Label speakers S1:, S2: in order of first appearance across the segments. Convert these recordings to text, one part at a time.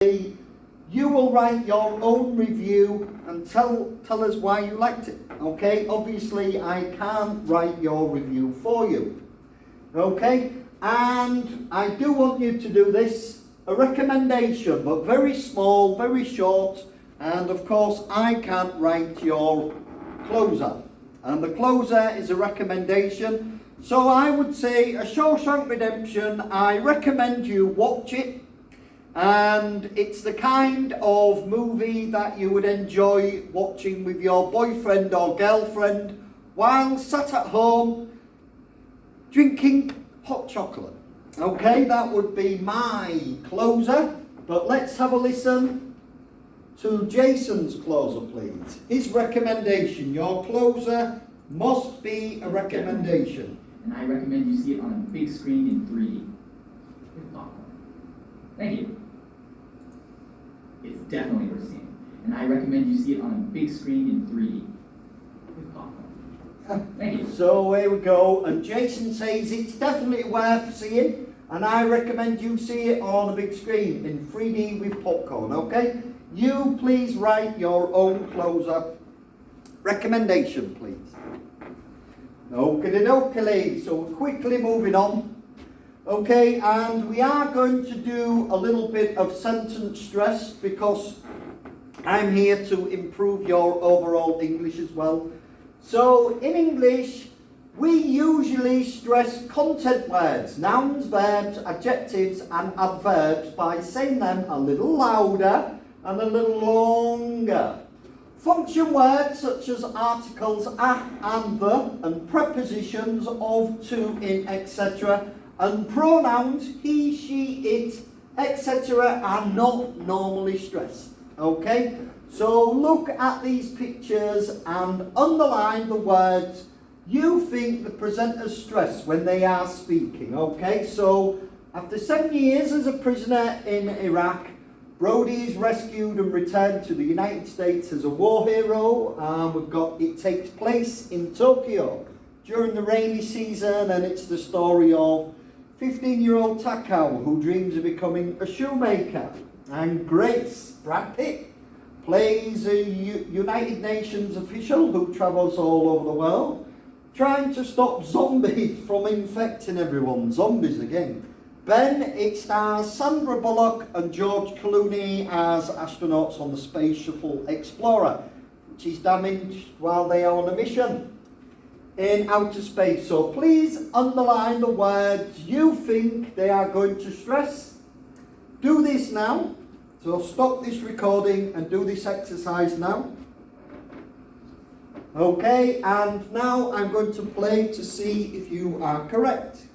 S1: You will write your own review and tell us why you liked it. Okay, obviously I can't write your review for you. Okay, and I do want you to do this, a recommendation, but very small, very short, and of course I can't write your closer. And the closer is a recommendation. So I would say A Shawshank Redemption, I recommend you watch it. And it's the kind of movie that you would enjoy watching with your boyfriend or girlfriend while sat at home drinking hot chocolate. Okay, that would be my closer. But let's have a listen to Jason's closer, please. His recommendation. Your closer must be a recommendation.
S2: And I recommend you see it on a big screen in 3D with popcorn. Thank you. It's definitely worth seeing. And I recommend you see it on a big screen in 3D with popcorn. Thank you.
S1: So here we go. And Jason says it's definitely worth seeing. And I recommend you see it on a big screen in 3D with popcorn. Okay? You please write your own closer recommendation, please. Okay, so we're quickly moving on. Okay, and we are going to do a little bit of sentence stress because I'm here to improve your overall English as well. So in English, we usually stress content words, nouns, verbs, adjectives and adverbs by saying them a little louder and a little longer. Function words such as articles a and the and prepositions of, to, in, etc. and pronouns he, she, it, etc. are not normally stressed. Okay? So look at these pictures and underline the words you think the presenters stress when they are speaking. Okay? So after 7 years as a prisoner in Iraq, Brody is rescued and returned to the United States as a war hero. We've got it takes place in Tokyo during the rainy season, and it's the story of 15-year-old Takao who dreams of becoming a shoemaker. And Grace, Brad Pitt, plays a United Nations official who travels all over the world trying to stop zombies from infecting everyone. Zombies again. Ben, it stars Sandra Bullock and George Clooney as astronauts on the Space Shuttle Explorer, which is damaged while they are on a mission in outer space. So please underline the words you think they are going to stress. Do this now. So stop this recording and do this exercise now. Okay, and now I'm going to play to see if you are correct.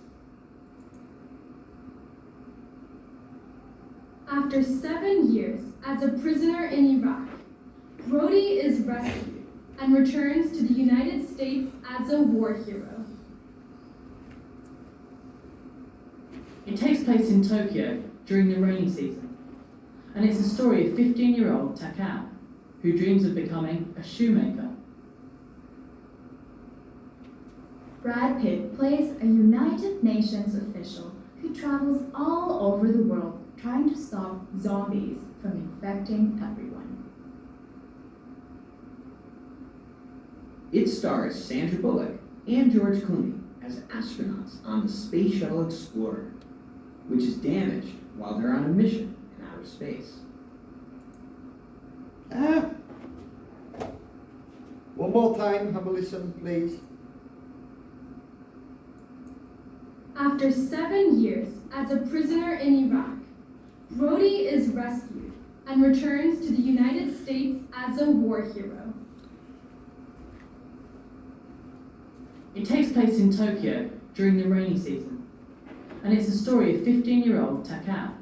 S3: After 7 years as a prisoner in Iraq, Brody is rescued and returns to the United States as a war hero.
S4: It takes place in Tokyo during the rainy season, and it's the story of 15-year-old Takao, who dreams of becoming a shoemaker.
S5: Brad Pitt plays a United Nations official who travels all over the world trying to stop zombies from infecting everyone.
S6: It stars Sandra Bullock and George Clooney as astronauts on the Space Shuttle Explorer, which is damaged while they're on a mission in outer space.
S1: One more time, have a listen, please.
S3: After 7 years as a prisoner in Iraq, Brody is rescued and returns to the United States as a war hero.
S4: It takes place in Tokyo during the rainy season, and it's the story of 15-year-old Takao,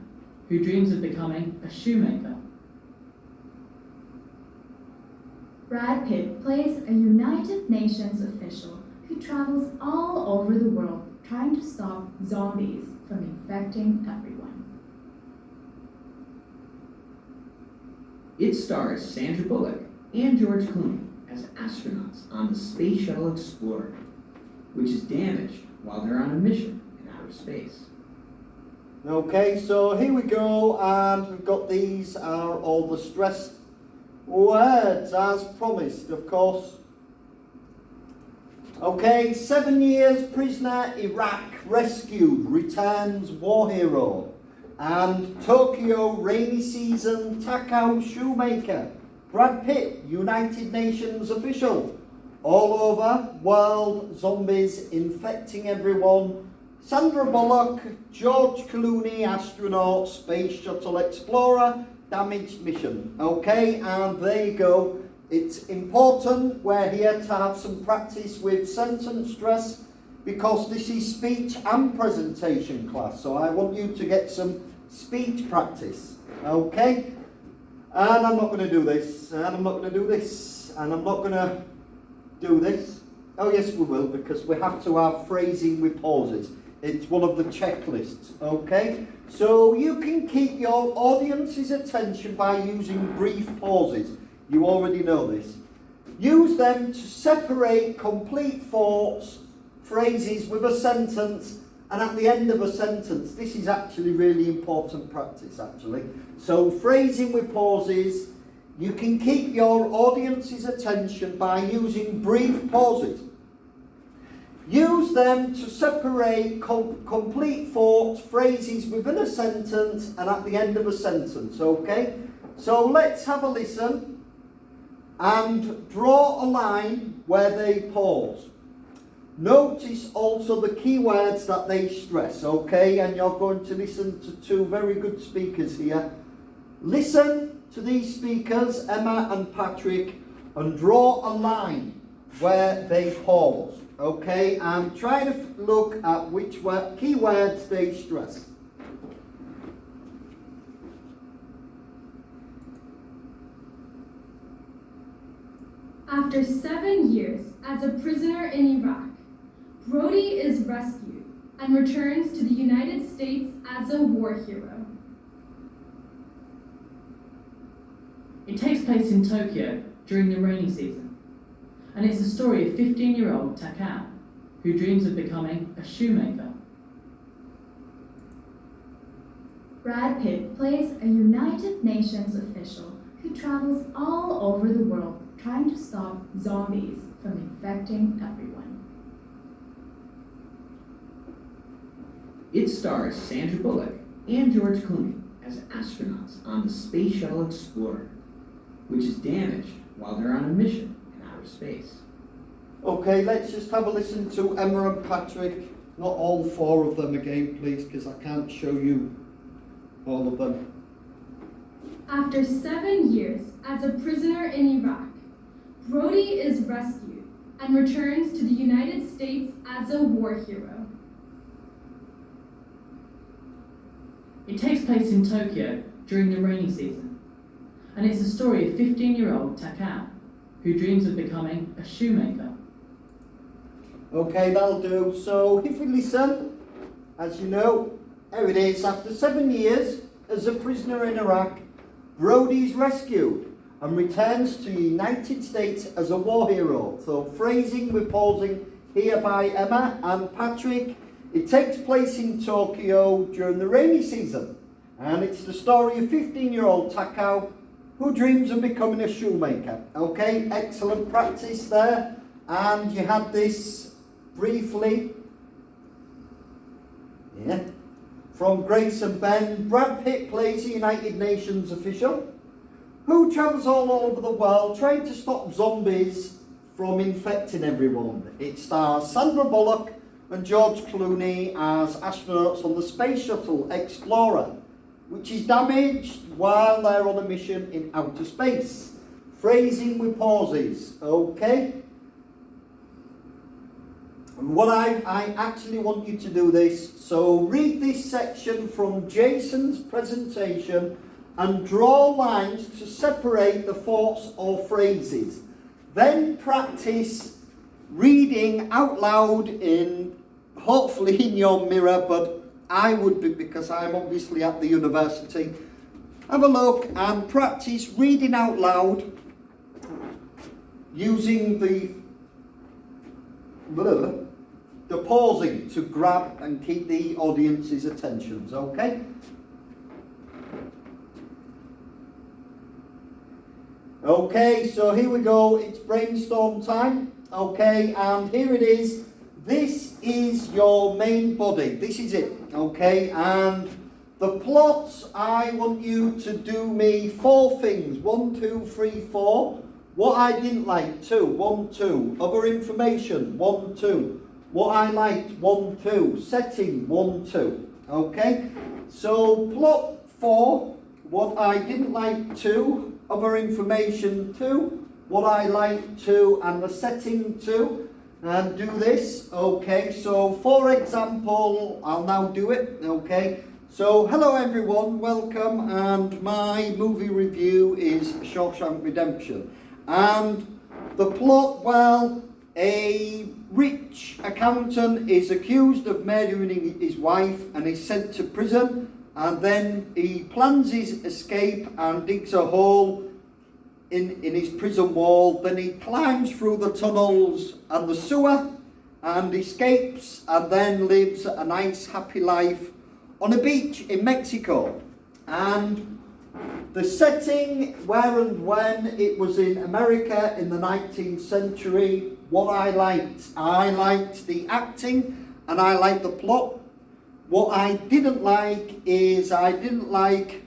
S4: who dreams of becoming a shoemaker.
S5: Brad Pitt plays a United Nations official who travels all over the world trying to stop zombies from infecting everyone.
S6: It stars Sandra Bullock and George Clooney as astronauts on the Space Shuttle Explorer, which is damaged while they're on a mission in outer space.
S1: Okay, so here we go, and we've got these are all the stressed words as promised, of course. Okay, 7 years prisoner, Iraq, rescued, returns war hero. And Tokyo, rainy season, Takao, shoemaker. Brad Pitt, United Nations official. All over, world, zombies infecting everyone. Sandra Bullock, George Clooney, astronaut, space shuttle explorer, damaged mission. Okay, and there you go. It's important, we're here to have some practice with sentence stress because this is speech and presentation class. So I want you to get some speech practice. Okay? And I'm not going to do this, and I'm not going to do this, and I'm not going to do this. Oh yes, we will, because we have to have phrasing with pauses. It's one of the checklists, okay? So you can keep your audience's attention by using brief pauses. You already know this. Use them to separate complete thoughts, phrases with a sentence, and at the end of a sentence, this is actually really important practice, actually. So phrasing with pauses, you can keep your audience's attention by using brief pauses. Use them to separate complete thoughts, phrases within a sentence and at the end of a sentence, okay? So let's have a listen and draw a line where they pause. Notice also the key words that they stress, okay? And you're going to listen to two very good speakers here. Listen to these speakers, Emma and Patrick, and draw a line where they pause. Okay, and try to look at which key words they stress.
S3: After 7 years as a prisoner in Iraq, Brody is rescued and returns to the United States as a war hero.
S4: It takes place in Tokyo during the rainy season, and it's the story of 15-year-old Takao, who dreams of becoming a shoemaker.
S5: Brad Pitt plays a United Nations official who travels all over the world trying to stop zombies from infecting everyone.
S6: It stars Sandra Bullock and George Clooney as astronauts on the Space Shuttle Explorer, which is damaged while they're on a mission in outer space.
S1: Okay, let's just have a listen to Emma and Patrick. Not all four of them again, please, because I can't show you all of them.
S3: After 7 years as a prisoner in Iraq, Brody is rescued and returns to the United States as a war hero.
S4: It takes place in Tokyo during the rainy season, and it's the story of 15-year-old Takao, who dreams of becoming a shoemaker.
S1: Okay, that'll do. So if we listen, as you know, here it is. After 7 years as a prisoner in Iraq, Brody's rescued and returns to the United States as a war hero. So phrasing with pausing here by Emma and Patrick. It takes place in Tokyo during the rainy season, and it's the story of 15-year-old Takao who dreams of becoming a shoemaker. Okay, excellent practice there. And you had this briefly, from Grace and Ben. Brad Pitt plays a United Nations official who travels all over the world trying to stop zombies from infecting everyone. It stars Sandra Bullock and George Clooney as astronauts on the Space Shuttle Explorer, which is damaged while they're on a mission in outer space. Phrasing with pauses, okay? And what I actually want you to do this, so read this section from Jason's presentation and draw lines to separate the thoughts or phrases. Then practice reading out loud hopefully in your mirror, but I would be, because I'm obviously at the university. Have a look and practice reading out loud using the the pausing to grab and keep the audience's attentions, okay? Okay, so here we go, it's brainstorm time, okay, and here it is. This is your main body, this is it, okay, and the plots, I want you to do me 4 things, 1, 2, 3, 4. What I didn't like, 2, 1, 2. Other information, 1, 2. What I liked, 1, 2. Setting, 1, 2. Okay? So, plot 4. What I didn't like, 2. Other information, 2. What I liked, 2. And the setting, 2. And do this. Okay, so for example, I'll now do it. Okay? So, hello everyone, welcome. And my movie review is Shawshank Redemption. And the plot, well, a rich accountant is accused of murdering his wife and is sent to prison, and then he plans his escape and digs a hole in his prison wall. Then he climbs through the tunnels and the sewer and escapes, and then lives a nice happy life on a beach in Mexico. And the setting, where and when, it was in America in the 19th century. What I liked the acting and I liked the plot. What I didn't like is I don't like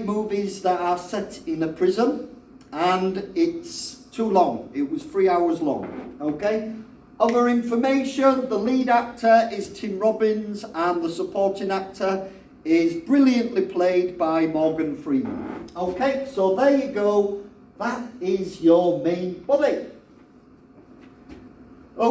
S1: movies that are set in a prison, and it's too long. It was 3 hours long, okay? Other information, the lead actor is Tim Robbins and the supporting actor is brilliantly played by Morgan Freeman. Okay, so there you go. That is your main body.